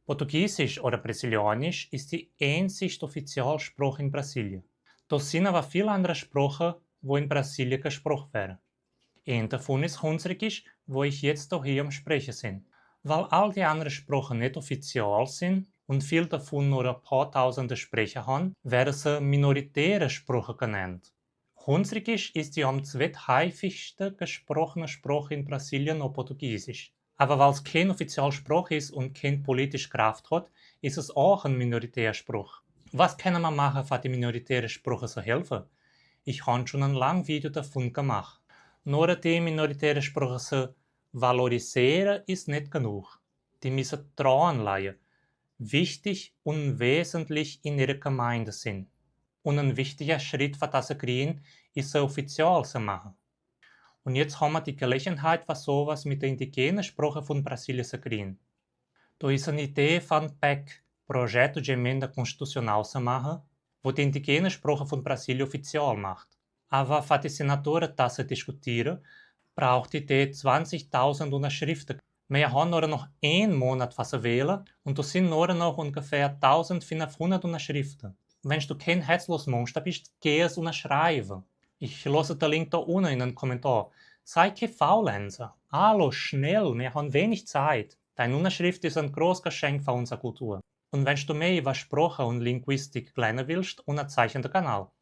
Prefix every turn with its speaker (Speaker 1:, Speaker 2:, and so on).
Speaker 1: Portugiesisch oder Brasilianisch ist die einzige Offizialsprache in Brasilien. Da sind aber viele andere Sprachen, wo in Brasilien gesprochen werden. Ein davon ist Hunsrückisch, wo ich jetzt hier am Sprechen bin. Weil all die anderen Sprachen nicht offiziell sind und viele davon nur ein paar tausende Sprecher haben, werden sie minoritäre Sprachen genannt. Hunsrückisch ist die am zweithäufigsten gesprochene Sprache in Brasilien nach Portugiesisch. Aber weil es keine offizielle Sprache ist und keine politische Kraft hat, ist es auch ein minoritär Spruch. Was können wir machen, für die minoritäre Sprache zu helfen? Ich habe schon ein langes Video davon gemacht. Nur die minoritäre Sprache zu valorisieren ist nicht genug. Die müssen dranbleiben, wichtig und wesentlich in ihrer Gemeinde sind. Und ein wichtiger Schritt für das zu kriegen, ist sie offiziell zu machen. Und jetzt haben wir die Gelegenheit, was sowas mit der indigenen Sprache von Brasilien zu kriegen. Da ist eine Idee von PEC, Projeto de Emenda Constitucional zu machen, wo die indigene Sprache von Brasilien offiziell macht. Aber für die Senatoren das zu diskutieren, braucht die Idee 20.000 Unterschriften. Wir haben nur noch einen Monat für zu wählen und da sind nur noch ungefähr 1500 Unterschriften. Wenn du kein herzlos Monster bist, geh es unterschreiben. Ich lasse den Link da unten in den Kommentar. Sei kein Faulenzer. Hallo, schnell, wir haben wenig Zeit. Deine Unterschrift ist ein großes Geschenk für unsere Kultur. Und wenn du mehr über Sprache und Linguistik lernen willst, unterzeichne den Kanal.